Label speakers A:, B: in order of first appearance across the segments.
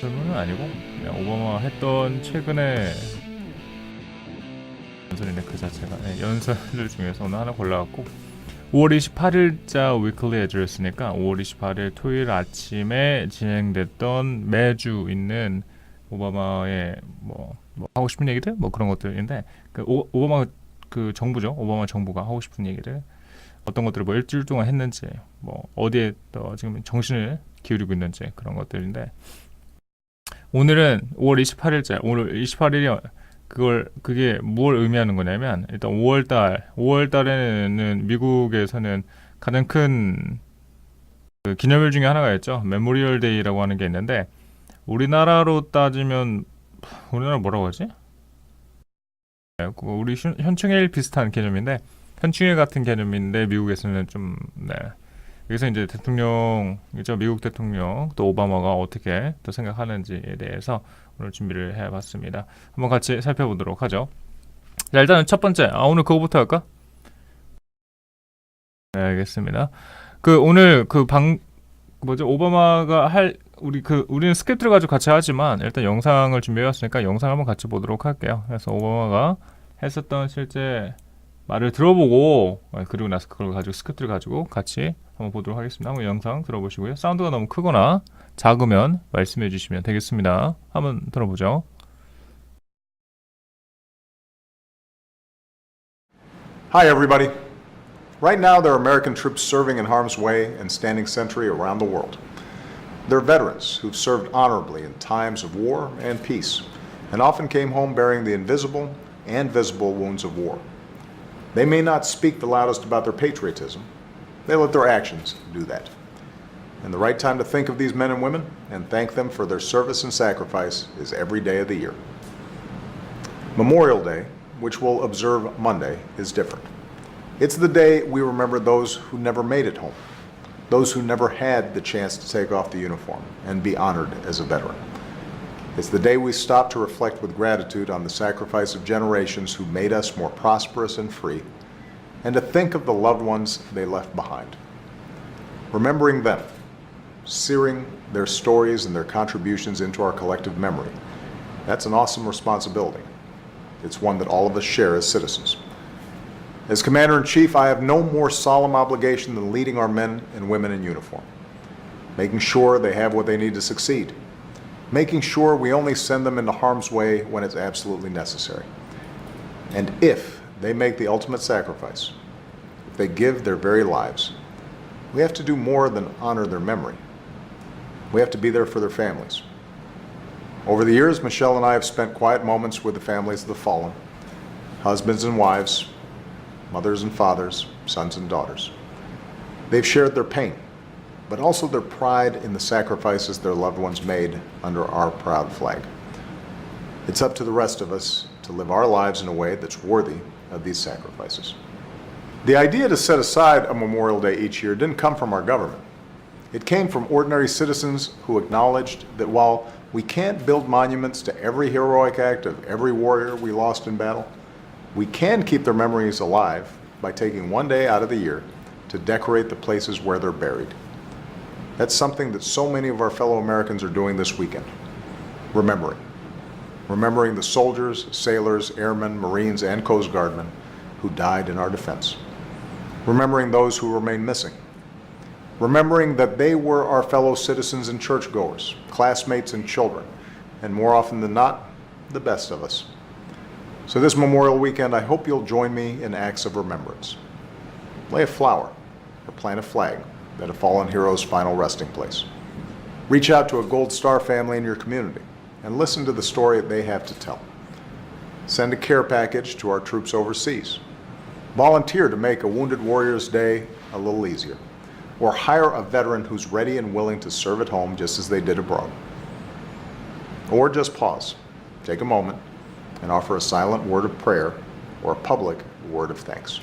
A: 질문은 아니고 그냥 오바마 했던 최근에 연설인데 그 자체가 연설 중에서 오늘 하나 골라왔고 5월 28일자 위클리 애드레스니까 5월 28일 토요일 아침에 진행됐던 매주 있는 오바마의 뭐 하고 싶은 얘기들 뭐 그런 것들인데 그 오바마 그 정부죠. 오바마 정부가 하고 싶은 얘기를 어떤 것들을 뭐 일주일 동안 했는지 뭐 어디에 또 지금 정신을 기울이고 있는지 그런 것들인데 오늘은 5월 28일째 오늘 28일이 그게 뭘 의미하는 거냐면 일단 5월달에는 미국에서는 가장 큰 그 기념일 중에 하나가 있죠. 메모리얼 데이라고 하는 게 있는데 우리나라로 따지면 우리나라 뭐라고 하지? 우리 현충일 비슷한 개념인데 현충일 같은 개념인데 미국에서는 좀 여기서 이제 대통령이죠. 미국 대통령 또 오바마가 어떻게 또 생각하는지에 대해서 오늘 준비를 해봤습니다. 한번 같이 살펴보도록 하죠. 자, 일단은 첫 번째, 오늘 그거부터 할까? 네, 알겠습니다. 오늘 오바마가 우리는 스크립트를 가지고 같이 하지만 일단 영상을 준비해왔으니까 영상 한번 같이 보도록 할게요. 그래서 오바마가 했었던 실제 말을 들어보고 그리고 나서 그걸 가지고 스크립트를 가지고 같이 한번 보도록 하겠습니다. 한번 영상 들어보시고요. 사운드가 너무 크거나 작으면 말씀해 주시면 되겠습니다. 한번 들어보죠.
B: Hi, everybody. Right now, there are American troops serving in harm's way and standing sentry around the world. They're veterans who've served honorably in times of war and peace, and often came home bearing the invisible and visible wounds of war. They may not speak the loudest about their patriotism. They let their actions do that. And the right time to think of these men and women and thank them for their service and sacrifice is every day of the year. Memorial Day, which we'll observe Monday, is different. It's the day we remember those who never made it home, those who never had the chance to take off the uniform and be honored as a veteran. It's the day we stop to reflect with gratitude on the sacrifice of generations who made us more prosperous and free, and to think of the loved ones they left behind. Remembering them, searing their stories and their contributions into our collective memory, that's an awesome responsibility. It's one that all of us share as citizens. As Commander-in-Chief, I have no more solemn obligation than leading our men and women in uniform, making sure they have what they need to succeed, making sure we only send them into harm's way when it's absolutely necessary. And if they make the ultimate sacrifice, if they give their very lives, we have to do more than honor their memory. We have to be there for their families. Over the years, Michelle and I have spent quiet moments with the families of the fallen, husbands and wives, mothers and fathers, sons and daughters. They've shared their pain, but also their pride in the sacrifices their loved ones made under our proud flag. It's up to the rest of us to live our lives in a way that's worthy of these sacrifices. The idea to set aside a Memorial Day each year didn't come from our government. It came from ordinary citizens who acknowledged that while we can't build monuments to every heroic act of every warrior we lost in battle, we can keep their memories alive by taking one day out of the year to decorate the places where they're buried. That's something that so many of our fellow Americans are doing this weekend. Remembering the soldiers, sailors, airmen, Marines, and Coast Guardmen who died in our defense. Remembering those who remain missing. Remembering that they were our fellow citizens and churchgoers, classmates and children, and more often than not, the best of us. So this Memorial Weekend, I hope you'll join me in acts of remembrance. Lay a flower or plant a flag at a fallen hero's final resting place. Reach out to a Gold Star family in your community and listen to the story that they have to tell. Send a care package to our troops overseas. Volunteer to make a Wounded Warriors Day a little easier. Or hire a veteran who's ready and willing to serve at home just as they did abroad. Or just pause, take a moment, and offer a silent word of prayer or a public word of thanks.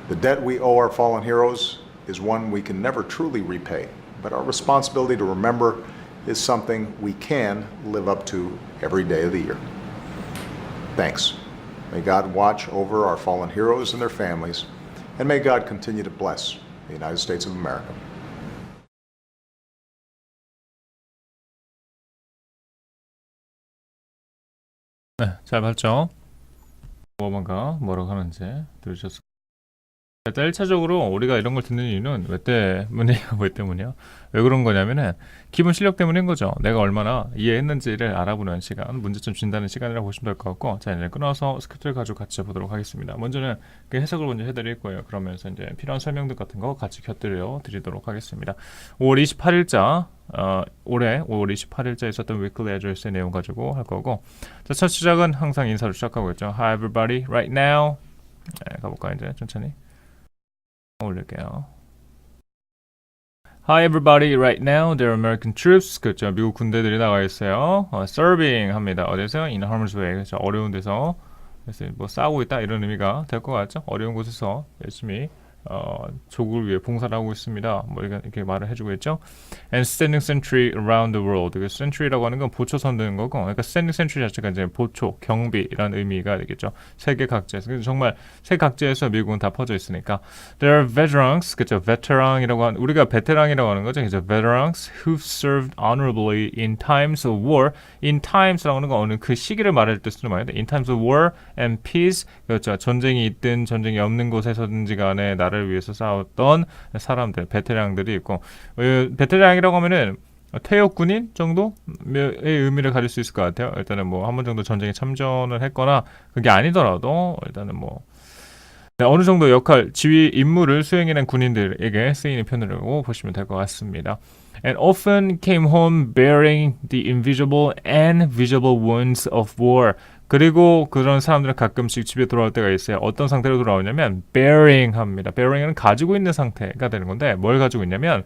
B: The debt we owe our fallen heroes is one we can never truly repay, but our responsibility to remember is something we can live up to every day of the year. Thanks. May God watch over our fallen heroes and their families, And may God continue to bless the United States of America.
A: 네, 잘 봤죠? 뭐라고 하는지 들으셨어요? 일단 1차적으로 우리가 이런 걸 듣는 이유는 왜 때문이야? 왜 그런 거냐면은 기본 실력 때문인 거죠. 내가 얼마나 이해했는지를 알아보는 시간, 문제점 진단하는 시간이라고 보시면 될 것 같고, 자, 이제 끊어서 스크립트를 가지고 같이 보도록 하겠습니다. 먼저는 그 해석을 먼저 해드릴 거예요. 그러면서 이제 필요한 설명들 같은 거 같이 곁들여 드리도록 하겠습니다. 5월 28일자 올해 5월 28일자 있었던 weekly address의 내용 가지고 할 거고, 자, 첫 시작은 항상 인사로 시작하고 있죠. Hi everybody, right now. 네, 가볼까요 이제 천천히. 올릴게요. Hi everybody, right now there are American troops. 그렇죠. 미국 군대들이 나와 있어요. Serving 합니다. 어디서? In harm's way. 그렇죠. 어려운 데서 그래서 뭐 싸우고 있다 이런 의미가 될 것 같죠. 어려운 곳에서 열심히 조국을 위해 봉사를 하고 있습니다. 뭐 이렇게 말을 해주고 있죠. And standing sentry around the world. 그 sentry라고 하는 건 보초 선두는 거고, 그러니까 standing sentry 자체가 이제 보초, 경비라는 의미가 되겠죠. 세계 각지에서. 그래서 정말 세계 각지에서 미국은 다 퍼져 있으니까. There are veterans, 그렇죠. veteran이라고 하는 우리가 베테랑이라고 하는 거죠. 그죠. veterans who've served honorably in times of war. In times라고 하는 건 어느 그 시기를 말할 때 쓰는 말인데, in times of war and peace. 그렇죠. 전쟁이 있든 전쟁이 없는 곳에서든지 간에 나를 위해서 싸웠던 사람들, 베테랑들이 있고, 베테랑이라고 하면은 퇴역 군인 정도의 의미를 가질 수 있을 것 같아요. 일단은 뭐 한 번 정도 전쟁에 참전을 했거나 그게 아니더라도 일단은 뭐 어느 정도 역할, 지휘 임무를 수행해낸 군인들에게 쓰이는 표현으로 보시면 될 것 같습니다. And often came home bearing the invisible and visible wounds of war. 그리고 그런 사람들은 가끔씩 집에 돌아올 때가 있어요. 어떤 상태로 돌아오냐면 bearing 합니다. bearing은 가지고 있는 상태가 되는 건데, 뭘 가지고 있냐면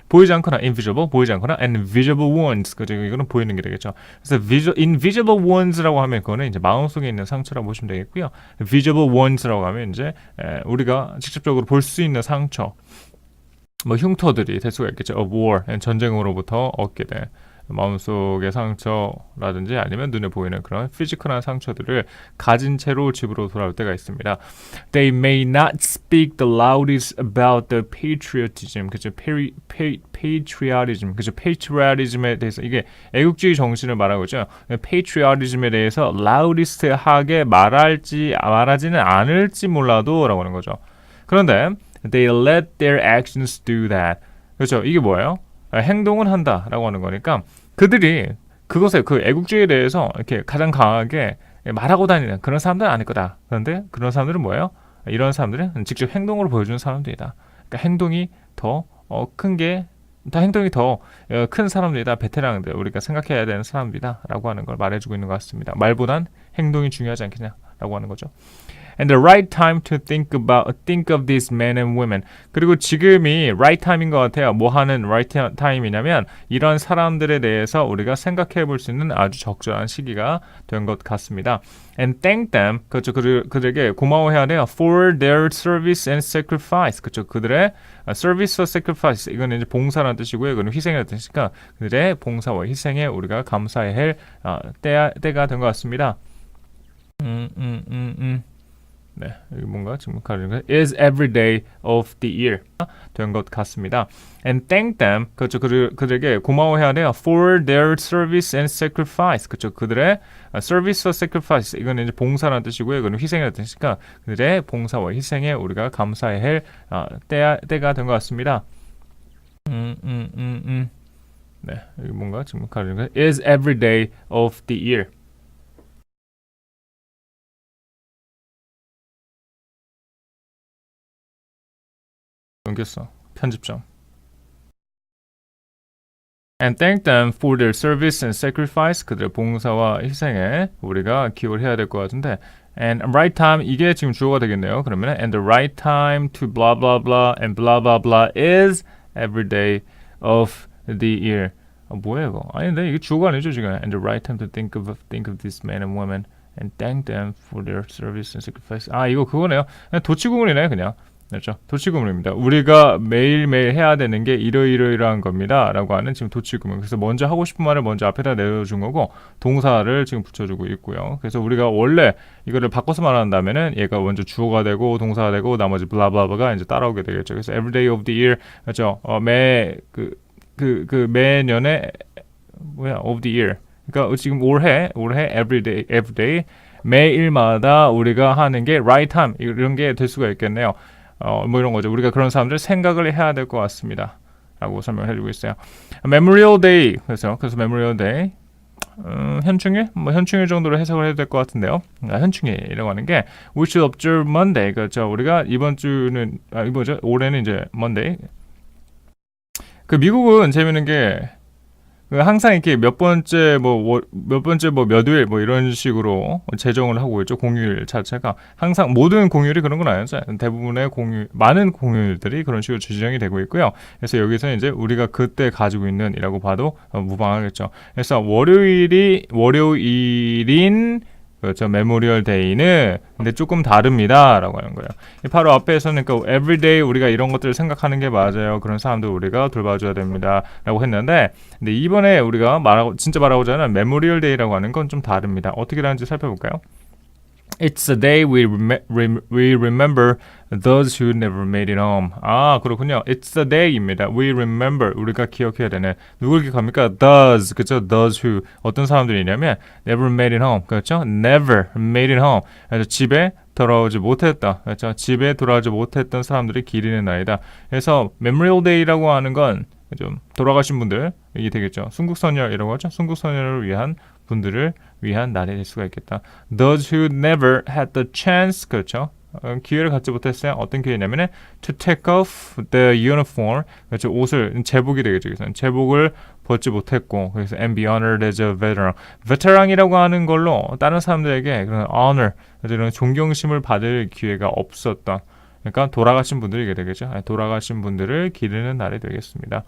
A: 보이지 않거나 invisible, 보이지 않거나 and visible wounds. 그리고 이거는 보이는 게 되겠죠. 그래서 invisible wounds라고 하면 그거는 이제 마음속에 있는 상처라고 보시면 되겠고요. visible wounds라고 하면 이제 우리가 직접적으로 볼 수 있는 상처, 뭐 흉터들이 될 수가 있겠죠. of war, 전쟁으로부터 얻게 된 마음속의 상처라든지 아니면 눈에 보이는 그런 피지컬한 상처들을 가진 채로 집으로 돌아올 때가 있습니다. They may not speak the loudest about the patriotism. 그죠? patriotism. 그죠? patriotism에 대해서 이게 애국주의 정신을 말하고 있죠. patriotism에 대해서 loudest하게 말하지는 않을지 몰라도라고 하는 거죠. 그런데 they let their actions do that. 그렇죠? 이게 뭐예요? 행동은 한다라고 하는 거니까 그들이 그것에 그 애국주의에 대해서 이렇게 가장 강하게 말하고 다니는 그런 사람들은 아닐 거다. 그런데 그런 사람들은 뭐예요? 이런 사람들은 직접 행동으로 보여주는 사람들이다. 그러니까 행동이 더 행동이 더 큰 사람들이다. 베테랑들, 우리가 생각해야 되는 사람들이다라고 하는 걸 말해주고 있는 것 같습니다. 말보단 행동이 중요하지 않겠냐라고 하는 거죠. And the right time to think of these men and women. 그리고 지금이 right time인 것 같아요. 뭐 하는 right time이냐면 이런 사람들에 대해서 우리가 생각해 볼 수 있는 아주 적절한 시기가 된 것 같습니다. And thank them. 그렇죠. 그들에게 고마워해야 돼요. For their service and sacrifice. 그렇죠. 그들의 service or sacrifice. 이거는 이제 봉사라는 뜻이고요. 이거는 희생이라는 뜻이니까 그들의 봉사와 희생에 우리가 감사해야 할 때가 된 것 같습니다. 네, 이게 뭔가 지금 가르는 is every day of the year 된 것 같습니다. And thank them. 그렇죠. 그들에게 고마워해야 돼요. For their service and sacrifice. 그렇죠. 그들의 service or sacrifice. 이거는 이제 봉사라는 뜻이고요. 이거는 희생이라는 뜻이니까 그들의 봉사와 희생에 우리가 감사해야 할 때가 된 것 같습니다. 네, 이게 뭔가 지금 가르는 is every day of the year. 넘겼어. 편집점. And thank them for their service and sacrifice. 그들의 봉사와 희생에 우리가 기여를 해야 될 것 같은데, and right time 이게 지금 주어가 되겠네요. 그러면 and the right time to blah blah blah and blah blah blah is every day of the year. 뭐야 이거? 아닌데 이게 주어가 아니죠 지금. And the right time to think of these men and women and thank them for their service and sacrifice. 아 이거 그거네요. 그냥 도치구문이네 그냥. 그렇죠? 도치구문입니다. 우리가 매일매일 해야 되는 게 이러이러이러한 겁니다. 라고 하는 지금 도치구문. 그래서 먼저 하고 싶은 말을 먼저 앞에다 내려준 거고 동사를 지금 붙여주고 있고요. 그래서 우리가 원래 이거를 바꿔서 말한다면은 얘가 먼저 주어가 되고 동사가 되고 나머지 블라블라가 이제 따라오게 되겠죠. 그래서 every day of the year 그렇죠? 매년에 뭐야 of the year. 그러니까 지금 올해 every day 매일마다 우리가 하는 게 right time 이런 게 될 수가 있겠네요. 뭐 이런 거죠. 우리가 그런 사람들 생각을 해야 될 것 같습니다. 라고 설명을 해주고 있어요. Memorial Day. 그래서 Memorial Day. 현충일? 뭐 현충일 정도로 해석을 해도 될 것 같은데요. 현충일이라고 하는 게 We should observe Monday. 그렇죠. 우리가 이번 주는 올해는 이제 Monday. 그 미국은 재밌는 게 항상 이렇게 몇 번째 몇 일 뭐 이런 식으로 제정을 하고 있죠. 공휴일 자체가 항상 모든 공휴일이 그런 건 아니죠. 대부분의 많은 공휴일들이 그런 식으로 지정이 되고 있고요. 그래서 여기서 이제 우리가 그때 가지고 있는이라고 봐도 무방하겠죠. 그래서 월요일인 그렇죠. 메모리얼 데이는 근데 조금 다릅니다라고 하는 거예요. 바로 앞에서는 그러니까 everyday 우리가 이런 것들을 생각하는 게 맞아요. 그런 사람들 우리가 돌봐줘야 됩니다라고 했는데 근데 이번에 우리가 진짜 말하고자 하는 메모리얼 데이라고 하는 건 좀 다릅니다. 어떻게 다른지 살펴볼까요? It's a day we remember those who never made it home. 아, 그렇군요. It's a day입니다. We remember. 우리가 기억해야 되는. 누굴 기억합니까? Those. 그렇죠? Those who. 어떤 사람들이냐면 never made it home. 그렇죠? Never made it home. 그래서 집에 돌아오지 못했다. 그렇죠? 집에 돌아오지 못했던 사람들이 기리는 날이다. 그래서 Memorial Day라고 하는 건 좀 돌아가신 분들 이게 되겠죠. 순국선열이라고 하죠. 순국선열을 위한 분들을 위한 날이 될 수가 있겠다. Those who never had the chance 그렇죠. 기회를 갖지 못했어요. 어떤 기회냐면은 to take off the uniform 그렇죠. 옷을 제복이 되겠죠. 그래서 제복을 벗지 못했고 그래서 and be honored as a veteran. veteran이라고 하는 걸로 다른 사람들에게 그런 honor 이런 존경심을 받을 기회가 없었다. 그러니까 돌아가신 분들이게 되겠죠. 돌아가신 분들을 기리는 날이 되겠습니다.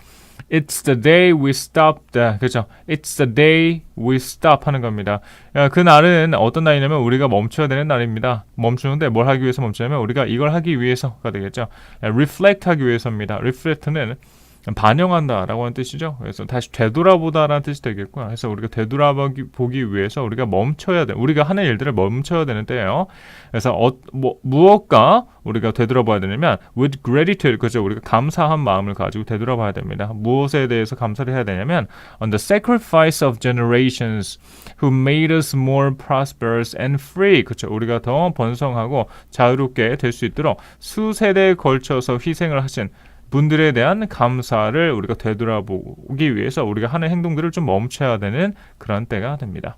A: It's the day we stop 그렇죠. It's the day we stop 하는 겁니다. 그 날은 어떤 날이냐면 우리가 멈춰야 되는 날입니다. 멈추는데 뭘 하기 위해서 멈추냐면 우리가 이걸 하기 위해서가 되겠죠. reflect 하기 위해서입니다. reflect는 반영한다라고 하는 뜻이죠. 그래서 다시 되돌아보다라는 뜻이 되겠고요. 그래서 우리가 되돌아보기 위해서 우리가 멈춰야 돼. 우리가 하는 일들을 멈춰야 되는 때예요. 그래서 무엇과 우리가 되돌아봐야 되냐면 with gratitude, 그죠? 우리가 감사한 마음을 가지고 되돌아봐야 됩니다. 무엇에 대해서 감사를 해야 되냐면 on the sacrifice of generations who made us more prosperous and free, 그죠? 우리가 더 번성하고 자유롭게 될 수 있도록 수세대에 걸쳐서 희생을 하신 분들에 대한 감사를 우리가 되돌아보기 위해서 우리가 하는 행동들을 좀 멈춰야 되는 그런 때가 됩니다.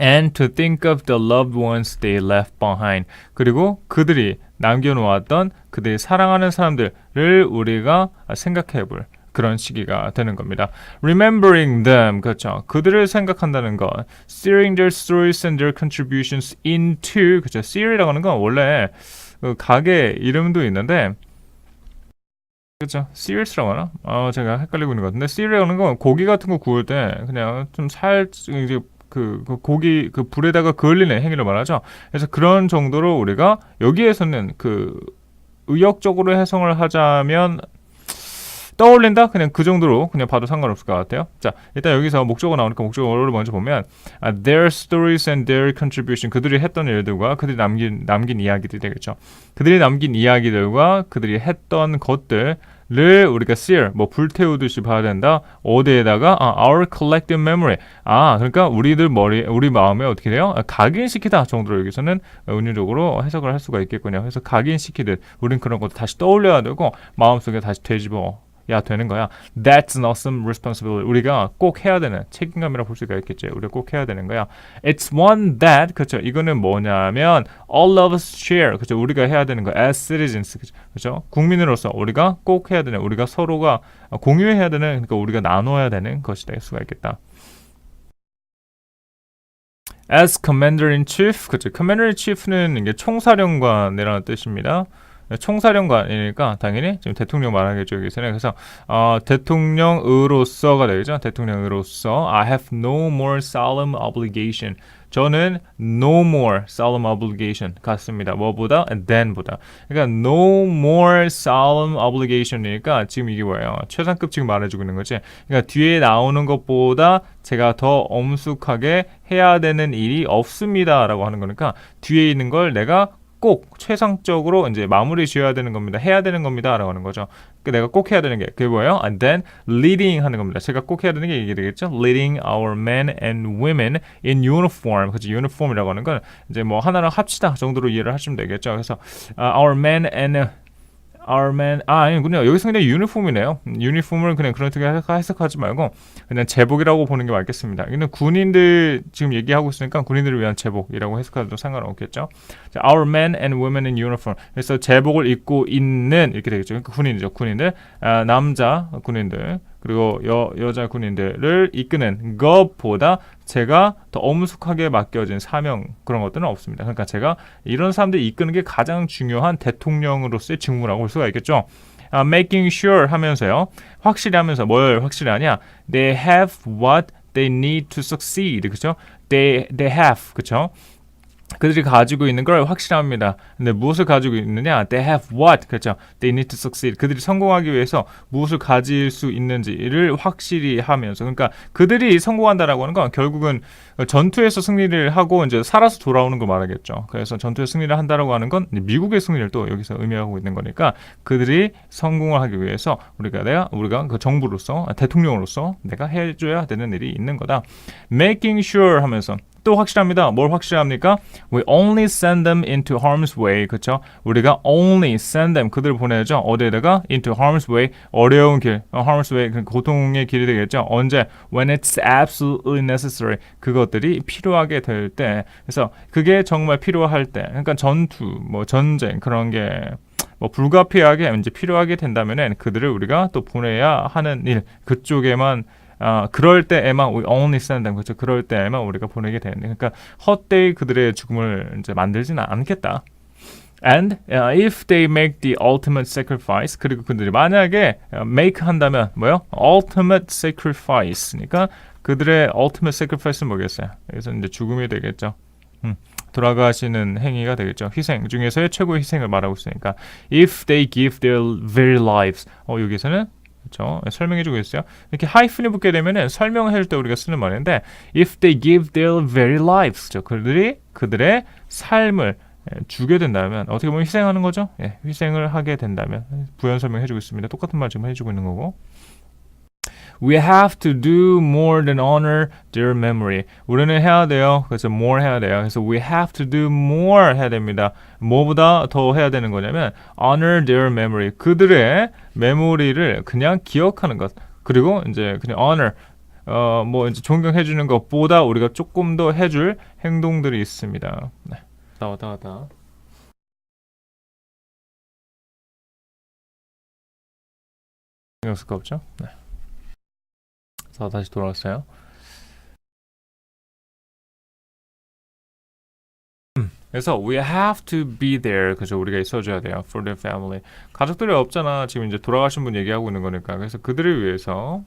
A: And to think of the loved ones they left behind. 그리고 그들이 남겨놓았던 그들이 사랑하는 사람들을 우리가 생각해볼 그런 시기가 되는 겁니다. Remembering them, 그렇죠. 그들을 생각한다는 것. Steering their stories and their contributions into, 그렇죠. Steer이라고 하는 건 원래 그 가게 이름도 있는데 그렇죠. Sears라고 하나? 제가 헷갈리고 있는 것 같은데 Sear이라는 건 고기 같은 거 구울 때 그냥 좀 이제 그 고기 그 불에다가 그을리는 행위를 말하죠. 그래서 그런 정도로 우리가 여기에서는 그 의역적으로 해석을 하자면 떠올린다? 그냥 그 정도로 그냥 봐도 상관없을 것 같아요. 자, 일단 여기서 목적어 나오니까 목적어를 먼저 보면 their stories and their contribution. 그들이 했던 일들과 그들이 남긴 이야기들이 되겠죠. 그들이 남긴 이야기들과 그들이 했던 것들을 우리가 sear, 뭐 불태우듯이 봐야 된다. 어디에다가 our collective memory. 그러니까 우리 마음에 어떻게 돼요? 각인시키다 정도로 여기서는 은유적으로 해석을 할 수가 있겠군요. 그래서 각인시키듯 우린 그런 것도 다시 떠올려야 되고 마음속에 다시 되짚어 야 되는 거야. That's an awesome responsibility. 우리가 꼭 해야 되는 책임감이라 볼 수가 있겠죠. 우리가 꼭 해야 되는 거야. It's one that 그렇죠. 이거는 뭐냐면 all of us share. 그렇죠. 우리가 해야 되는 거 as citizens. 그렇죠. 국민으로서 우리가 꼭 해야 되는 우리가 서로가 공유해야 되는 그러니까 우리가 나눠야 되는 것이 될 수가 있겠다. As commander-in-chief, 그렇죠. commander-in-chief는 이게 총사령관이라는 뜻입니다. 총사령관이니까 당연히 지금 대통령 말하겠죠 여기서는. 그래서 대통령으로서가 되겠죠. 대통령으로서 I have no more solemn obligation 저는 no more solemn obligation 같습니다. 뭐보다? than보다. 그러니까 no more solemn obligation이니까 지금 이게 뭐예요? 최상급 지금 말해주고 있는 거지. 그러니까 뒤에 나오는 것보다 제가 더 엄숙하게 해야 되는 일이 없습니다라고 하는 거니까 뒤에 있는 걸 내가 꼭 최상적으로 이제 마무리 지어야 되는 겁니다. 해야 되는 겁니다라고 하는 거죠. 내가 꼭 해야 되는 게 그게 뭐예요? And then leading 하는 겁니다. 제가 꼭 해야 되는 게 이게 되겠죠. Leading our men and women in uniform. 그죠? uniform이라고 하는 건 이제 뭐 하나랑 합치다 정도로 이해를 하시면 되겠죠. 그래서 our men and 아니군요. 여기서 그냥 유니폼이네요. 유니폼을 그냥 그렇게 해석하지 말고 그냥 제복이라고 보는 게 맞겠습니다. 이는 군인들 지금 얘기하고 있으니까 군인들을 위한 제복이라고 해석해도 상관없겠죠. 자, our men and women in uniform. 그래서 제복을 입고 있는 이렇게 되겠죠. 그러니까 군인이죠. 군인들, 남자 군인들 그리고 여자 군인들을 이끄는 것보다 제가 더 엄숙하게 맡겨진 사명 그런 것들은 없습니다. 그러니까 제가 이런 사람들 이끄는 게 가장 중요한 대통령으로서의 직무라고 볼 수가 있겠죠. Making sure 하면서요. 확실히 하면서 뭘 확실히 하냐? They have what they need to succeed. 그렇죠? They have. 그렇죠? 그들이 가지고 있는 걸 확실합니다. 근데 무엇을 가지고 있느냐? They have what? 그렇죠. They need to succeed. 그들이 성공하기 위해서 무엇을 가질 수 있는지를 확실히 하면서, 그러니까 그들이 성공한다라고 하는 건 결국은 전투에서 승리를 하고 이제 살아서 돌아오는 걸 말하겠죠. 그래서 전투에서 승리를 한다라고 하는 건 미국의 승리를 또 여기서 의미하고 있는 거니까 그들이 성공을 하기 위해서 우리가 그 정부로서 대통령으로서 내가 해줘야 되는 일이 있는 거다. Making sure 하면서 또 확실합니다. 뭘 확실합니까? We only send them into harm's way. 그렇죠? 우리가 only send them 그들을 보내죠. 어디에다가 into harm's way 어려운 길, harm's way 고통의 길이 되겠죠. 언제? When it's absolutely necessary. 그것들이 필요하게 될 때. 그래서 그게 정말 필요할 때. 그러니까 전투, 뭐 전쟁 그런 게 뭐 불가피하게 이제 필요하게 된다면은 그들을 우리가 또 보내야 하는 일 그쪽에만. 그럴 때에만 we only send them 그렇죠. 그럴 때에만 우리가 보내게 되는데 그러니까 헛되이 그들의 죽음을 이제 만들지는 않겠다. And if they make the ultimate sacrifice 그리고 그들이 만약에 make 한다면 뭐요? ultimate sacrifice니까 그들의 ultimate sacrifice는 뭐겠어요? 여기서 이제 죽음이 되겠죠. 돌아가시는 행위가 되겠죠. 희생 중에서의 최고의 희생을 말하고 있으니까 if they give their very lives 여기서는 그렇죠. 설명해주고 있어요. 이렇게 하이픈이 붙게 되면은 설명할 때 우리가 쓰는 말인데, if they give their very lives, 그렇죠. 그들의 삶을 주게 된다면 어떻게 보면 희생하는 거죠. 예, 희생을 하게 된다면 부연 설명해주고 있습니다. 똑같은 말 지금 해주고 있는 거고. We have to do more than honor their memory. 우리는 해야 돼요. 그래서 more 해야 돼요. 그래서 we have to do more 해야 됩니다. 뭐보다 더 해야 되는 거냐면 honor their memory. 그들의 메모리를 그냥 기억하는 것. 그리고 이제 그냥 honor 뭐 이제 존경해 주는 것보다 우리가 조금 더 해줄 행동들이 있습니다. 네. 왔다. 신경 쓸 거 없죠? 네. 자, 다시 돌아왔어요. 그래서 we have to be there. 그죠? 우리가 있어줘야 돼요. For their family. 가족들이 없잖아. 지금 이제 돌아가신 분 얘기하고 있는 거니까. 그래서 그들을 위해서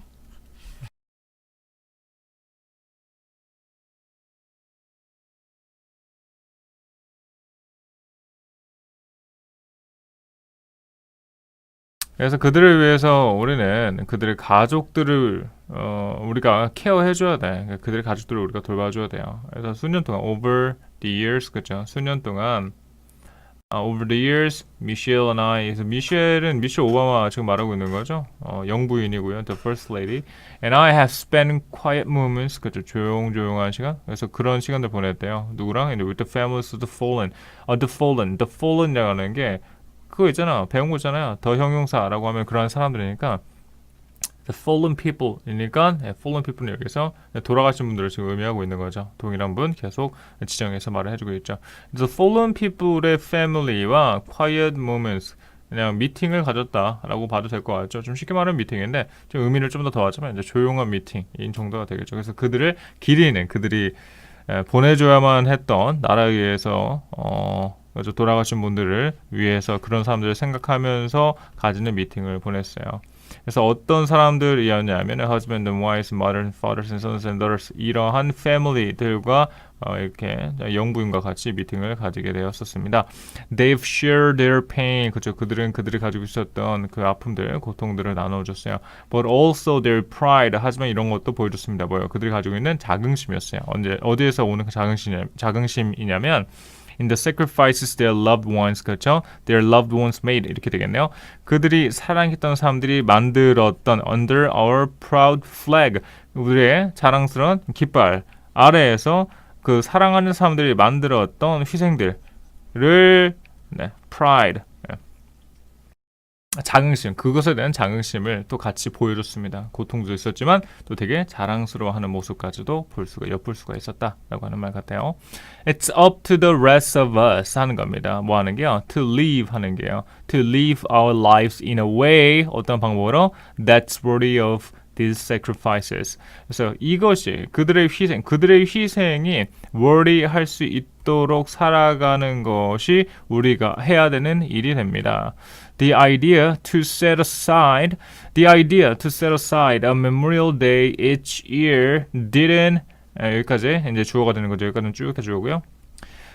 A: 우리는 그들의 가족들을 우리가 케어해줘야 돼. 그러니까 그들의 가족들을 우리가 돌봐줘야 돼요. 그래서 수년 동안 over the years 그죠? 수년 동안 over the years, Michelle and I. 그래서 미셸 오바마 지금 말하고 있는 거죠. 영부인이고요, the first lady. And I have spent quiet moments, 그죠? 조용한 시간. 그래서 그런 시간들 보냈대요. 누구랑? With the families of the fallen. The fallen이라는 게 그거 있잖아. 배운 거 있잖아요. 더 형용사라고 하면 그런 사람들이니까 the fallen people이니까 fallen people은 여기서 돌아가신 분들을 지금 의미하고 있는 거죠. 동일한 분 계속 지정해서 말을 해주고 있죠. The fallen people의 family와 quiet moments 그냥 미팅을 가졌다라고 봐도 될 것 같죠. 좀 쉽게 말하면 미팅인데 좀 의미를 좀 더 더하자면 이제 조용한 미팅인 정도가 되겠죠. 그래서 그들을 기리는 그들이 보내줘야만 했던 나라에 의해서 그래서 돌아가신 분들을 위해서 그런 사람들을 생각하면서 가지는 미팅을 보냈어요. 그래서 어떤 사람들이었냐면 husband and wives, mother and fathers and sons and daughters 이러한 패밀리들과 이렇게 영부인과 같이 미팅을 가지게 되었었습니다. They've shared their pain. 그렇죠. 그들은 그들이 가지고 있었던 그 아픔들, 고통들을 나눠줬어요. But also their pride. 하지만 이런 것도 보여줬습니다. 뭐요? 그들이 가지고 있는 자긍심이었어요. 어디에서 오는 그 자긍심이냐면 in the sacrifices their loved ones, 그렇죠? Their loved ones made 이렇게 되겠네요. 그들이 사랑했던 사람들이 만들었던 under our proud flag, 우리의 자랑스러운 깃발 아래에서 그 사랑하는 사람들이 만들었던 희생들을 pride, 자긍심, 그것에 대한 자긍심을 또 같이 보여줬습니다. 고통도 있었지만 또 되게 자랑스러워하는 모습까지도 엿볼 수가 있었다라고 하는 말 같아요. It's up to the rest of us 하는 겁니다. 뭐 하는 게요? To live 하는 게요. To live our lives in a way, 어떤 방법으로? That's worthy of these sacrifices. 그래서 이것이 그들의 희생이 worthy 할 수 있도록 살아가는 것이 우리가 해야 되는 일이 됩니다. The idea to set aside a Memorial Day each year didn't 여기까지 이제 주어가 되는 거죠. 여기까지는 쭉 해주고요.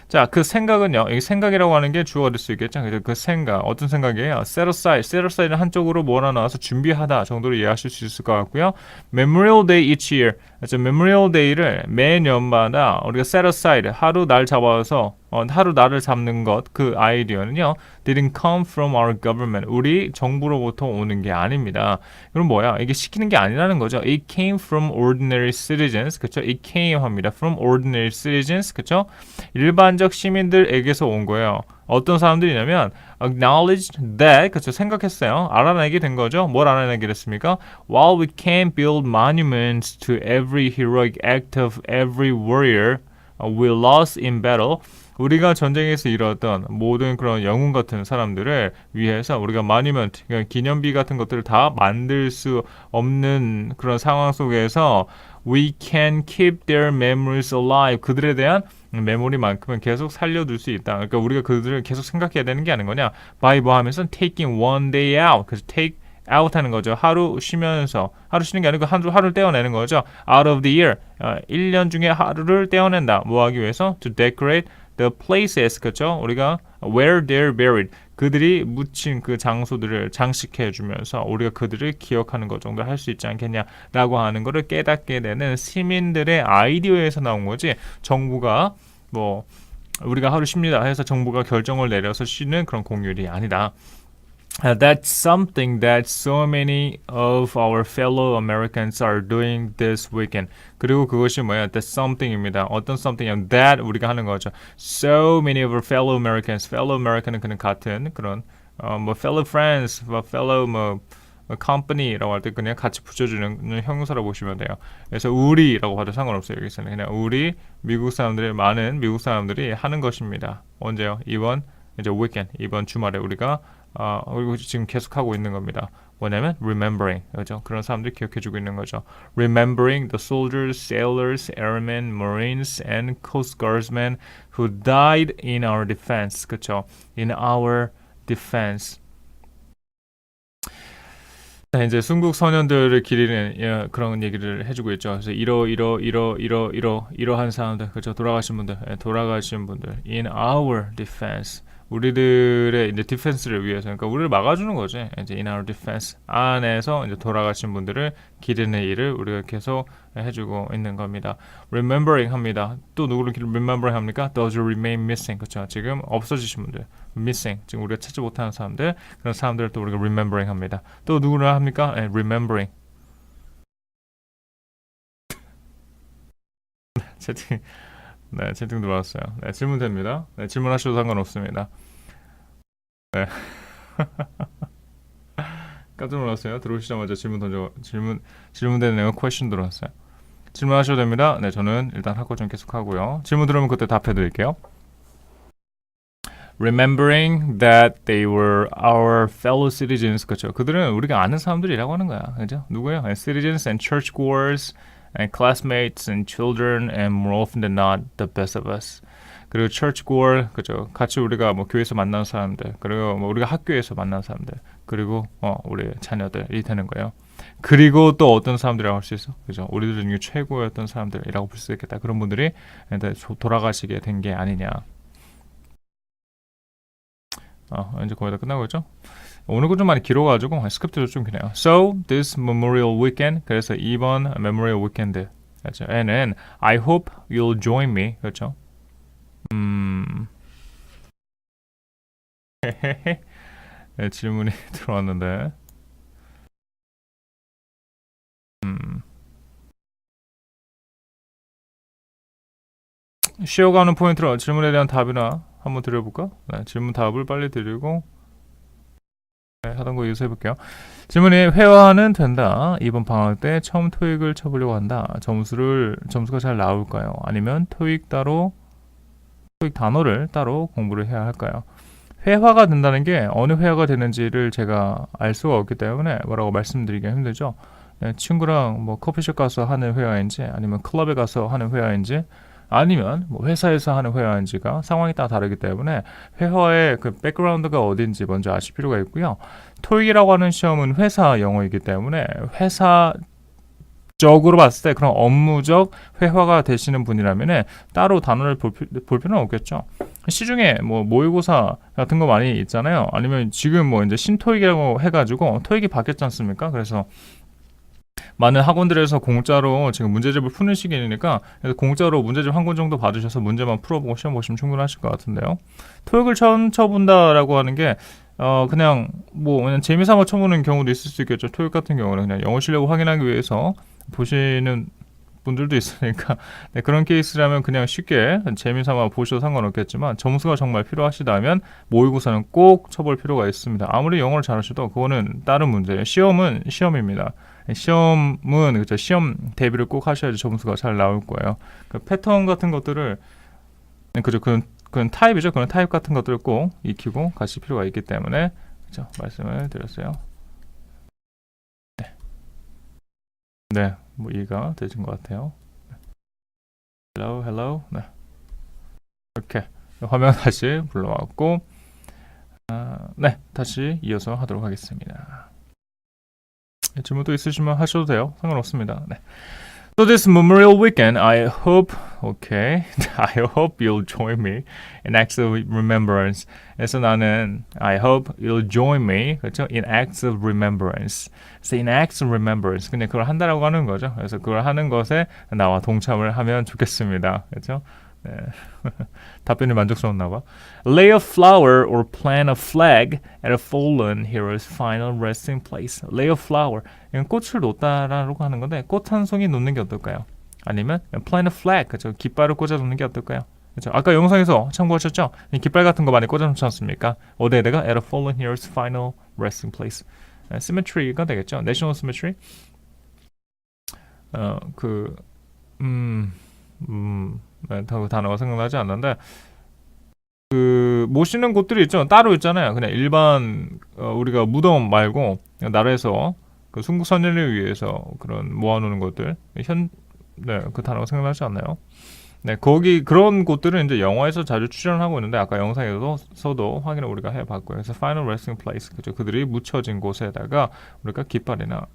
A: 자, 그 생각은요. 여기 생각이라고 하는 게 주어가 될 수 있겠죠. 그래서 그 생각, 어떤 생각이에요? Set aside는 한쪽으로 몰아넣어서 준비하다 정도로 이해하실 수 있을 것 같고요. Memorial Day each year. 그래서 Memorial Day를 매년마다 우리가 set aside, 하루 날 잡아서 하루 나를 잡는 것, 그 아이디어는요, didn't come from our government. 우리 정부로부터 오는 게 아닙니다. 그럼 뭐야? 이게 시키는 게 아니라는 거죠. It came from ordinary citizens. 그쵸? It came 합니다. From ordinary citizens. 그쵸? 일반적 시민들에게서 온 거예요. 어떤 사람들이냐면 acknowledged that, 그쵸? 생각했어요. 알아내게 된 거죠. 뭘 알아내게 됐습니까? While we can't build monuments to every heroic act of every warrior we lost in battle, 우리가 전쟁에서 잃었던 모든 그런 영웅 같은 사람들을 위해서 우리가 모니먼트, 그러니까 기념비 같은 것들을 다 만들 수 없는 그런 상황 속에서 we can keep their memories alive. 그들에 대한 메모리만큼은 계속 살려둘 수 있다. 그러니까 우리가 그들을 계속 생각해야 되는 게 아닌 거냐. by 뭐 하면서 taking one day out. 그래서 take out 하는 거죠. 하루 쉬면서, 하루 쉬는 게 아니고 하루를 떼어내는 거죠. out of the year. 1년 중에 하루를 떼어낸다. 뭐 하기 위해서? to decorate the places, 그렇죠? 우리가 where they're buried, 그들이 묻힌 그 장소들을 장식해 주면서 우리가 그들을 기억하는 것 정도 할 수 있지 않겠냐라고 하는 것을 깨닫게 되는 시민들의 아이디어에서 나온 거지. 정부가 뭐 우리가 하루 쉽니다 해서 정부가 결정을 내려서 쉬는 그런 공휴일이 아니다. That's something that so many of our fellow Americans are doing this weekend. 그리고 그것이 뭐야? That's something입니다. 어떤 something이냐면 that 우리가 하는 거죠. So many of our fellow Americans. Fellow American은 그는 같은 그런 뭐 fellow friends, 뭐 fellow 뭐 company라고 할 때 그냥 같이 붙여주는 형용사라고 보시면 돼요. 그래서 우리라고 봐도 상관없어요. 여기서는 그냥 우리 많은 미국 사람들이 하는 것입니다. 언제요? 이번 이제 weekend, 이번 주말에 우리가 그리고 지금 계속하고 있는 겁니다. 뭐냐면 remembering, 그렇죠? 그런 사람들이 기억해주고 있는 거죠. Remembering the soldiers, sailors, airmen, marines, and coast guardsmen who died in our defense, 그렇죠? In our defense. 이제 순국 선연들을 기리는 그런 얘기를 해주고 있죠. 그래서 이러한 사람들, 그렇죠? 돌아가신 분들 in our defense. 우리들의 이제 디펜스를 위해서, 그러니까 우리를 막아주는 거지. 이제 in our defense 안에서 이제 돌아가신 분들을 기리는 일을 우리가 계속 해주고 있는 겁니다. Remembering 합니다. 또 누구를 remembering 합니까? Those who remain missing. 그렇죠. 지금 없어지신 분들, missing. 지금 우리가 찾지 못하는 사람들, 그런 사람들을 또 우리가 remembering 합니다. 또 누구를 합니까? remembering. 채팅 들어왔어요. 네, 질문 됩니다. 네, 질문하셔도 상관없습니다. 네. 깜짝 놀랐어요. 들어오시자마자 질문되는 내용 question 들어왔어요. 질문하셔도 됩니다. 네, 저는 일단 학과 좀 계속 하고요. 질문 들어오면 그때 답해 드릴게요. Remembering that they were our fellow citizens. 그렇죠. 그들은 우리가 아는 사람들이라고 하는 거야. 그죠? 누구예요? Citizens and churchgoers and classmates and children and more often than not the best of us. 그리고 churchgoer, 그죠? 같이 우리가 뭐 교회에서 만난 사람들, 그리고 뭐 우리가 학교에서 만난 사람들, 그리고 우리 자녀들이 되는 거예요. 그리고 또 어떤 사람들이라고 할 수 있어? 그죠? 우리들 중에 최고였던 사람들이라고 볼 수 있겠다. 그런 분들이 돌아가시게 된 게 아니냐. 이제 거의 다 끝나고 있죠? 오늘 거 좀 많이 길어가지고 스크립트도 좀 기네요. So, this Memorial Weekend. 그래서 이번 Memorial Weekend. 그렇죠. And I hope you'll join me. 그렇죠. 네, 질문이 들어왔는데. 쉬어가는 포인트로 질문에 대한 답이나 한번 드려볼까? 네, 질문 답을 빨리 드리고 하던 거 이어서 해볼게요. 질문이 회화는 된다. 이번 방학 때 처음 토익을 쳐보려고 한다. 점수가 잘 나올까요? 아니면 토익 단어를 따로 공부를 해야 할까요? 회화가 된다는 게 어느 회화가 되는지를 제가 알 수가 없기 때문에 뭐라고 말씀드리기가 힘들죠. 네, 친구랑 뭐 커피숍 가서 하는 회화인지 아니면 클럽에 가서 하는 회화인지 아니면 뭐 회사에서 하는 회화인지가 상황이 따라 다르기 때문에 회화의 그 백그라운드가 어딘지 먼저 아실 필요가 있고요. 토익이라고 하는 시험은 회사 영어이기 때문에 회사적으로 봤을 때 그런 업무적 회화가 되시는 분이라면 따로 단어를 볼 필요는 없겠죠. 시중에 뭐 모의고사 같은 거 많이 있잖아요. 아니면 지금 뭐 이제 신토익이라고 해가지고 토익이 바뀌었지 않습니까? 그래서 많은 학원들에서 공짜로 지금 문제집을 푸는 시기니까 공짜로 문제집 한 권 정도 받으셔서 문제만 풀어보고 시험 보시면 충분하실 것 같은데요. 토익을 처음 쳐본다라고 하는 게 그냥 재미삼아 쳐보는 경우도 있을 수 있겠죠. 토익 같은 경우는 그냥 영어 실력을 확인하기 위해서 보시는 분들도 있으니까 네, 그런 케이스라면 그냥 쉽게 재미삼아 보셔도 상관없겠지만 점수가 정말 필요하시다면 모의고사는 꼭 쳐볼 필요가 있습니다. 아무리 영어를 잘하셔도 그거는 다른 문제예요. 시험은 시험입니다. 시험은 그렇죠. 시험 대비를 꼭 하셔야지 점수가 잘 나올 거예요. 그 패턴 같은 것들을 그죠. 그런 타입이죠. 그런 타입 같은 것들을 꼭 익히고 가실 필요가 있기 때문에 그렇죠. 말씀을 드렸어요. 네, 뭐 이해가 되신 것 같아요. Hello. 네, 이렇게 화면 다시 불러왔고, 네, 다시 이어서 하도록 하겠습니다. 질문도 있으시면 하셔도 돼요. 상관없습니다. 네. So this Memorial Weekend, I hope you'll join me in acts of remembrance. 그래서 나는 I hope you'll join me, 그렇죠? In acts of remembrance. 그래서 in acts of remembrance, 그냥 그걸 한다라고 하는 거죠. 그래서 그걸 하는 것에 나와 동참을 하면 좋겠습니다. 그렇죠? 네. 답변이 만족스러웠나 봐. Lay a flower or plant a flag at a fallen hero's final resting place. Lay a flower. 이건 꽃을 놓다라고 하는 건데 꽃 한 송이 놓는 게 어떨까요? 아니면 plant a flag. 그렇죠? 깃발을 꽂아 놓는 게 어떨까요? 그렇죠? 아까 영상에서 참고하셨죠? 깃발 같은 거 많이 꽂아 놓지 않습니까? 어디에다가 at a fallen hero's final resting place. Symmetry가 되겠죠? National symmetry. 네, 단어가 생각나지 않는데 모시는 곳들이 있죠. 따로 있잖아요. 그냥 일반 우리가 무덤 말고 나라에서 그 순국 선열을 위해서 그런 모아놓는 곳들 그 단어가 생각나지 않나요? 네, 거기 그런 곳들은 이제 영화에서 자주 출연하고 있는데 아까 영상에서도 확인을 우리가 해봤고요. 그래서 Final Resting Place, 그죠? 그들이 묻혀진 곳에다가 우리가 깃발이나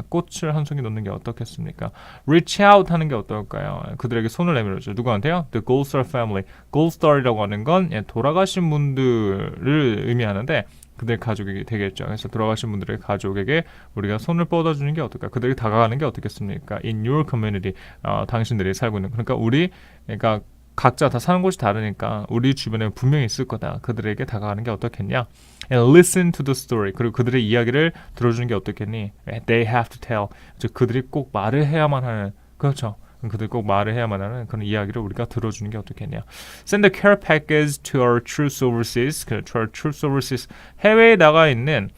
A: 꽃을 한 송이 놓는 게 어떻겠습니까? Reach out 하는 게 어떨까요? 그들에게 손을 내밀어줘. 누구한테요? The Gold Star Family. Gold Star이라고 하는 건 돌아가신 분들을 의미하는데 그들 가족이 되겠죠. 그래서 돌아가신 분들의 가족에게 우리가 손을 뻗어주는 게 어떨까? 그들이 다가가는 게 어떻겠습니까? In your community. 당신들이 살고 있는. 그러니까 각자 다 사는 곳이 다르니까 우리 주변에 분명히 있을 거다. 그들에게 다가가는 게 어떻겠냐? And listen to the story. 그리고 그들의 이야기를 들어주는 게 어떻겠니? They have to tell. 즉 그들이 꼭 말을 해야만 하는. 그렇죠. 그들이 꼭 말을 해야만 하는 그런 이야기를 우리가 들어주는 게 어떻겠냐? Send a care package to our troops overseas. To our troops overseas. 해외에 나가 있는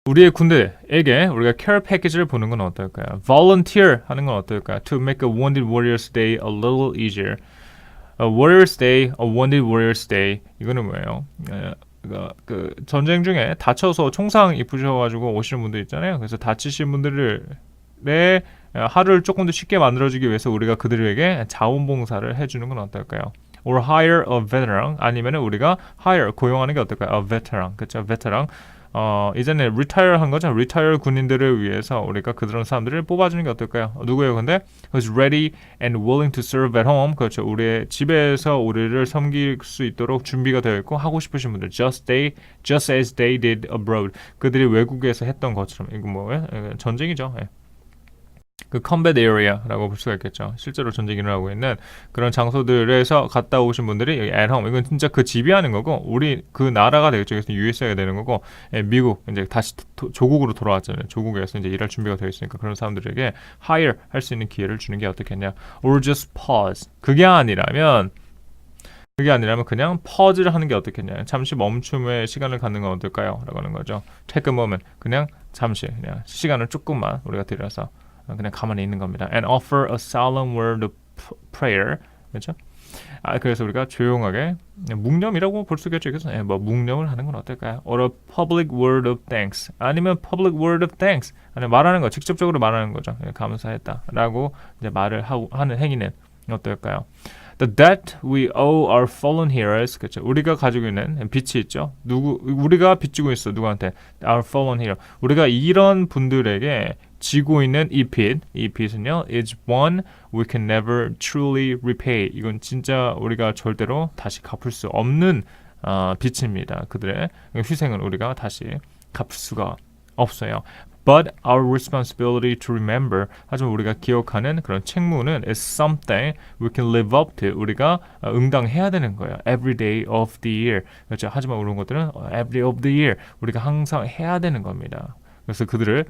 A: 우리의 군대에게 우리가 care package를 보는 건 어떨까요? Volunteer 하는 건 어떨까요? To make a wounded warrior's day a little easier. A warrior's day, a wounded warrior's day. 이거는 뭐예요? 그 전쟁 중에 다쳐서 총상 입으셔가지고 오시는 분들 있잖아요. 그래서 다치신 분들의 하루를 조금 더 쉽게 만들어주기 위해서 우리가 그들에게 자원봉사를 해주는 건 어떨까요? Or hire a veteran. 아니면 우리가 hire, 고용하는 게 어떨까요? A veteran. 그렇죠? veteran. 이제는 retire 한 거죠. retire 군인들을 위해서 우리가 그런 사람들을 뽑아주는 게 어떨까요? 누구예요? 근데 who's ready and willing to serve at home. 그렇죠. 우리의 집에서 우리를 섬길 수 있도록 준비가 되어 있고 하고 싶으신 분들 just as they did abroad. 그들이 외국에서 했던 것처럼. 이거 뭐예요? 전쟁이죠. 예. 그 combat area라고 볼 수가 있겠죠. 실제로 전쟁이 일어나고 있는 그런 장소들에서 갔다 오신 분들이 여기 at home 이건 진짜 그 집이 하는 거고 우리 그 나라가 되겠죠. 그래서 USA가 되는 거고 미국 이제 다시 조국으로 돌아왔잖아요. 조국에서 이제 일할 준비가 되어 있으니까 그런 사람들에게 hire 할 수 있는 기회를 주는 게 어떻겠냐. or just pause. 그게 아니라면 그냥 pause를 하는 게 어떻겠냐. 잠시 멈춤의 시간을 갖는 건 어떨까요? 라고 하는 거죠. take a moment. 그냥 잠시 그냥 시간을 조금만 우리가 들여서 그냥 가만히 있는 겁니다. And offer a solemn word of prayer. 그렇죠? 그래서 우리가 조용하게 묵념이라고 볼 수 있겠죠. 그래서 뭐 묵념을 하는 건 어떨까요? Or a public word of thanks. 아니면 public word of thanks. 아니면 말하는 거, 직접적으로 말하는 거죠. 감사했다라고 이제 말을 하는 행위는 어떨까요? The debt we owe our fallen heroes. 그렇죠. 우리가 가지고 있는 빚이 있죠. 우리가 빚지고 있어. 누구한테? Our fallen hero. 우리가 이런 분들에게 지고 있는 이 빚은요, is one we can never truly repay. 이건 진짜 우리가 절대로 다시 갚을 수 없는 빚입니다. 그들의 희생을 우리가 다시 갚을 수가 없어요. But our responsibility to remember. 하지만 우리가 기억하는 그런 책무는 is something we can live up to. 우리가 응당해야 되는 거예요. Every day of the year. 그렇죠. 하지만 이런 것들은 every day of the year. 우리가 항상 해야 되는 겁니다. 그래서 그들을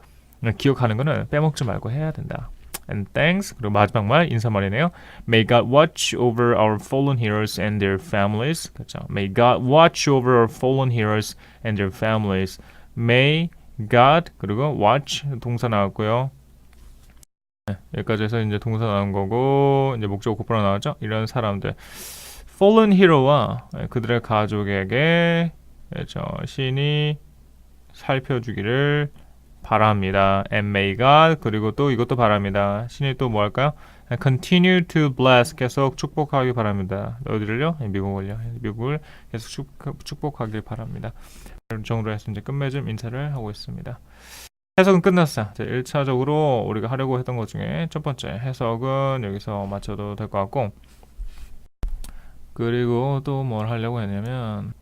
A: 기억하는 거는 빼먹지 말고 해야 된다. And thanks. 그리고 마지막 말 인사말이네요. May God watch over our fallen heroes and their families. 그렇죠. May God watch over our fallen heroes and their families. May God 그리고 watch 동사 나왔고요. 네, 여기까지 해서 이제 동사 나온 거고 이제 목적어 곧바로 나왔죠. 이런 사람들 fallen hero와 그들의 가족에게 그렇죠. 신이 살펴주기를 바랍니다. And may God 그리고 또 이것도 바랍니다. 신이 또 뭐 할까요? Continue to bless 계속 축복하기 바랍니다. 어디를요? 미국을 계속 축복하길 바랍니다. 이런 정도로 해서 이제 끝맺음 인사를 하고 있습니다. 해석은 끝났어요. 1차적으로 우리가 하려고 했던 것 중에 첫 번째 해석은 여기서 마쳐도 될 것 같고 그리고 또 뭘 하려고 했냐면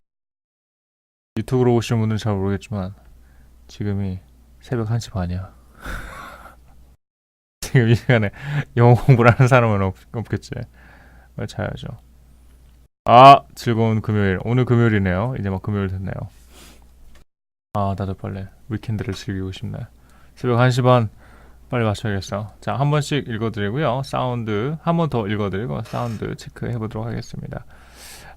A: 유튜브로 오시는 분들은 잘 모르겠지만 지금이 새벽 1시 반이야. 지금 이 시간에 영어 공부를 하는 사람은 없겠지. 자야죠. 즐거운 금요일. 오늘 금요일이네요. 이제 막 금요일 됐네요. 나도 빨리 위켄드를 즐기고 싶네. 새벽 1시 반 빨리 맞춰야겠어. 자, 한 번씩 읽어드리고요. 사운드 한 번 더 읽어드리고 사운드 체크해보도록 하겠습니다.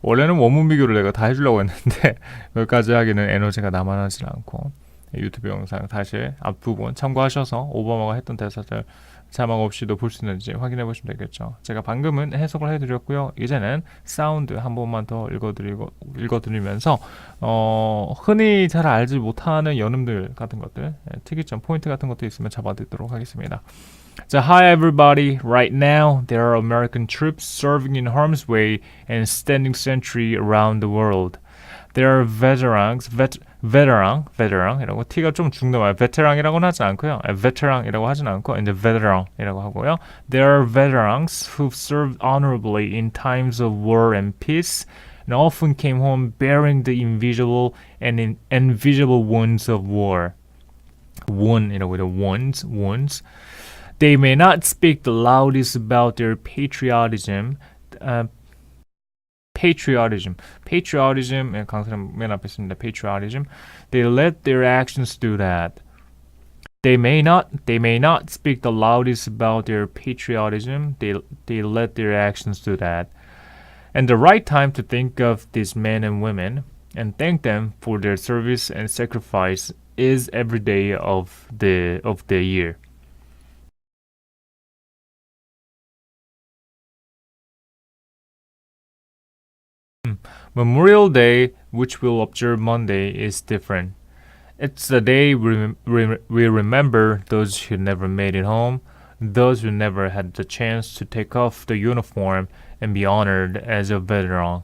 A: 원래는 원문 비교를 내가 다 해주려고 했는데 여기까지 하기는 에너지가 남아나질 않고 유튜브 영상 다시 앞부분 참고하셔서 오바마가 했던 대사들 자막 없이도 볼 수 있는지 확인해 보시면 되겠죠. 제가 방금은 해석을 해드렸고요. 이제는 사운드 한 번만 더 읽어드리면서 흔히 잘 알지 못하는 연음들 같은 것들 특이점 포인트 같은 것도 있으면 잡아드리도록 하겠습니다. 자, Hi everybody. Right now, there are American troops serving in harm's way and standing sentry around the world. There are veteran이라고 T가 좀 중나와요. veteran이라고는 하지 않고요. veteran이라고 하진 않고 이제 veteran이라고 하고요. There are veterans who've served honorably in times of war and peace and often came home bearing the invisible and invisible wounds of war. wound이라고 해요. wounds. They may not speak the loudest about their patriotism. Patriotism 강사는 맨 앞에 있습니다. patriotism. They let their actions do that. They may not speak the loudest about their patriotism. They let their actions do that. And the right time to think of these men and women and thank them for their service and sacrifice is every day of the year. Memorial Day, which we'll observe Monday, is different. It's the day we remember those who never made it home, those who never had the chance to take off the uniform and be honored as a veteran.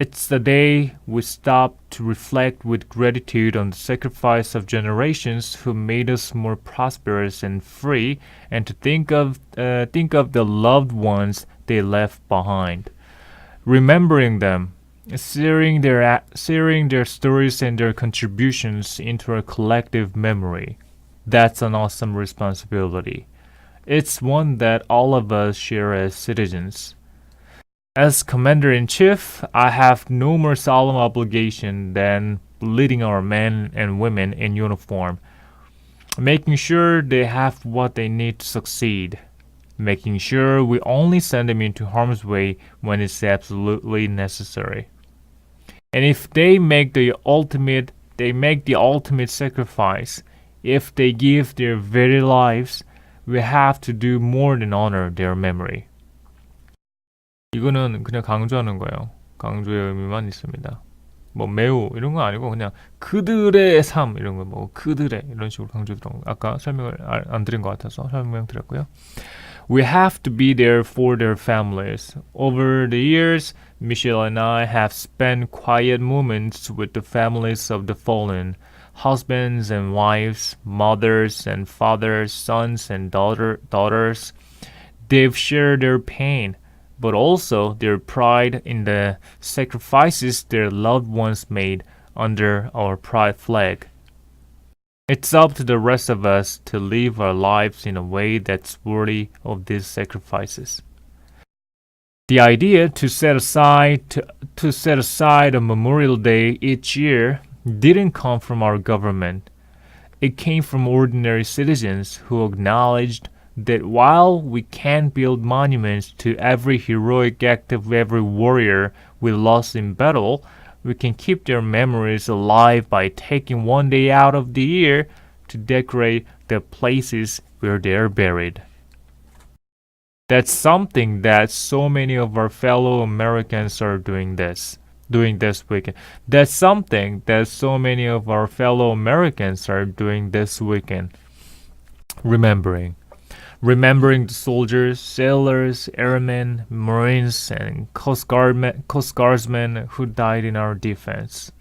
A: It's the day we stop to reflect with gratitude on the sacrifice of generations who made us more prosperous and free, and to think of the loved ones they left behind. Remembering them, searing their stories and their contributions into our collective memory. That's an awesome responsibility. It's one that all of us share as citizens. As Commander-in-Chief, I have no more solemn obligation than leading our men and women in uniform, making sure they have what they need to succeed, making sure we only send them into harm's way when it's absolutely necessary. And if they make the ultimate sacrifice, if they give their very lives, we have to do more than honor their memory. 이거는 그냥 강조하는 거예요. 강조의 의미만 있습니다. 뭐 매우 이런 거 아니고 그냥 그들의 삶 이런 거 뭐 그들의 이런 식으로 강조 들어간 거. 아까 설명을 안 드린 것 같아서 설명 드렸고요. We have to be there for their families. Over the years, Michelle and I have spent quiet moments with the families of the fallen, husbands and wives, mothers and fathers, sons and daughters. They've shared their pain, but also their pride in the sacrifices their loved ones made under our pride flag. It's up to the rest of us to live our lives in a way that's worthy of these sacrifices. The idea to set aside a Memorial Day each year didn't come from our government. It came from ordinary citizens who acknowledged that while we can't build monuments to every heroic act of every warrior we lost in battle, we can keep their memories alive by taking one day out of the year to decorate the places where they're buried. That's something that so many of our fellow Americans are doing this weekend. That's something that so many of our fellow Americans are doing this weekend. Remembering the soldiers, sailors, airmen, Marines, and Coast Guardsmen who died in our defense.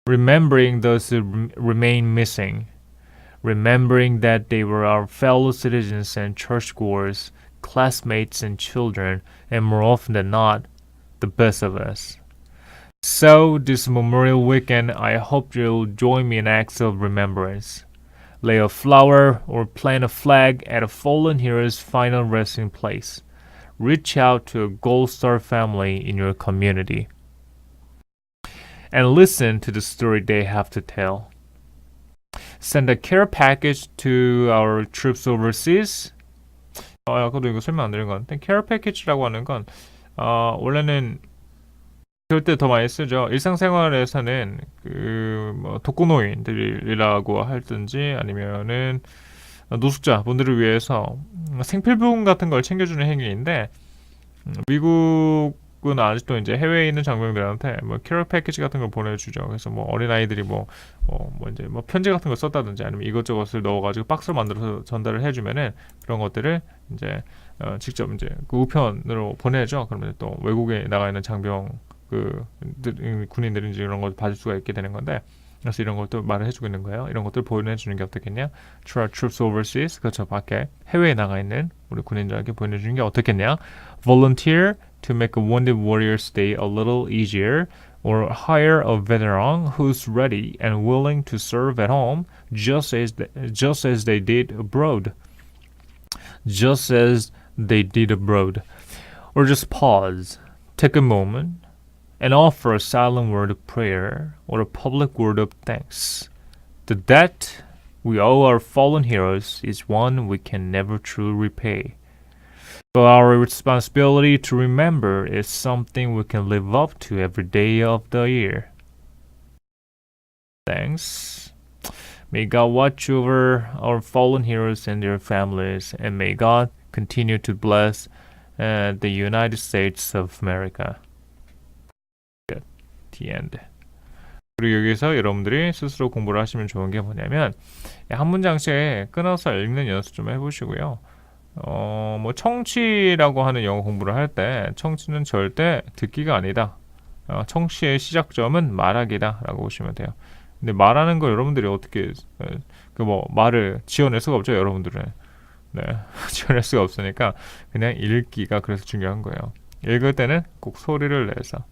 A: Remembering those who remain missing. Remembering that they were our fellow citizens and churchgoers, classmates and children, and more often than not, the best of us. So, this Memorial Weekend, I hope you'll join me in acts of remembrance. Lay a flower or plant a flag at a fallen hero's final resting place. Reach out to a Gold Star family in your community. And listen to the story they have to tell. Send a care package to our troops overseas. 아까도 이거 설명 안 드린 건 care package라고 하는 건 원래는 그럴 때 더 많이 쓰죠. 일상생활에서는 뭐 독거노인들이라고 할든지 아니면은 노숙자분들을 위해서 생필품 같은 걸 챙겨주는 행위인데 미국은 아직도 이제 해외에 있는 장병들한테 뭐 케어 패키지 같은 걸 보내주죠. 그래서 뭐 어린아이들이 뭐 이제 뭐 편지 같은 걸 썼다든지 아니면 이것저것을 넣어가지고 박스로 만들어서 전달을 해주면은 그런 것들을 이제 직접 이제 그 우편으로 보내죠. 그러면 또 외국에 나가 있는 장병 군인들이 이제 이런 걸 받을 수가 있게 되는 건데, 그래서 이런 것도 말을 해주고 있는 거예요. 이런 것들 보내주는 게 어떻겠냐? To our troops overseas, 그렇죠. 밖에 해외에 나가 있는 우리 군인들에게 보내주는 게 어떻겠냐? Volunteer to make a wounded warrior's day a little easier, or hire a veteran who's ready and willing to serve at home, just as they did abroad. Just as they did abroad. Or just pause, take a moment, and offer a silent word of prayer or a public word of thanks. The debt we owe our fallen heroes is one we can never truly repay. But our responsibility to remember is something we can live up to every day of the year. Thanks. May God watch over our fallen heroes and their families, and may God continue to bless the United States of America. The end. 그리고 여기서 여러분들이 스스로 공부를 하시면 좋은 게 뭐냐면 한 문장씩 끊어서 읽는 연습 좀 해보시고요. 뭐 청취라고 하는 영어 공부를 할 때 청취는 절대 듣기가 아니다. 청취의 시작점은 말하기다라고 보시면 돼요. 근데 말하는 거 여러분들이 어떻게 그 뭐 말을 지어낼 수가 없죠, 여러분들은. 네, 지어낼 수가 없으니까 그냥 읽기가 그래서 중요한 거예요. 읽을 때는 꼭 소리를 내서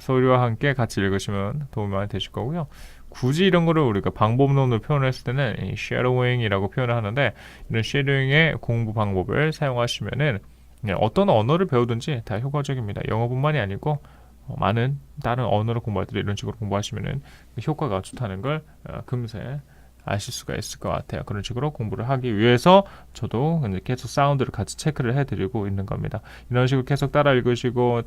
A: 소리와 함께 같이 읽으시면 도움이 많이 되실 거고요. 굳이 이런 거를 우리가 방법론으로 표현했을 때는 이 shadowing이라고 표현을 하는데, 이런 shadowing의 공부 방법을 사용하시면은 어떤 언어를 배우든지 다 효과적입니다. 영어뿐만이 아니고 많은 다른 언어를 공부할 때도 이런 식으로 공부하시면은 효과가 좋다는 걸 금세 아실 수가 있을 것 같아요. 그런 식으로 공부를 하기 위해서 저도 이제 계속 사운드를 같이 체크를 해드리고 있는 겁니다. 이런 식으로 계속 따라 읽으시고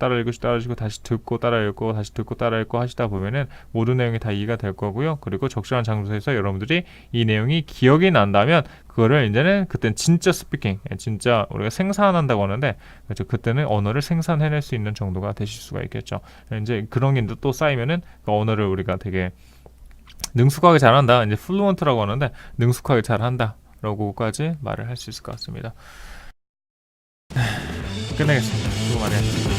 A: 다시 듣고 따라 읽고 다시 듣고 따라 읽고 하시다 보면은 모든 내용이 다 이해가 될 거고요. 그리고 적절한 장소에서 여러분들이 이 내용이 기억이 난다면 그거를 이제는 그때는 진짜 스피킹, 진짜 우리가 생산한다고 하는데, 그렇죠. 그때는 언어를 생산해낼 수 있는 정도가 되실 수가 있겠죠. 이제 그런 게 또 쌓이면은 그 언어를 우리가 되게 능숙하게 잘한다, 이제 플루언트라고 하는데 능숙하게 잘한다 라고까지 말을 할 수 있을 것 같습니다. 끝내겠습니다. 수고 많이 하셨습니다.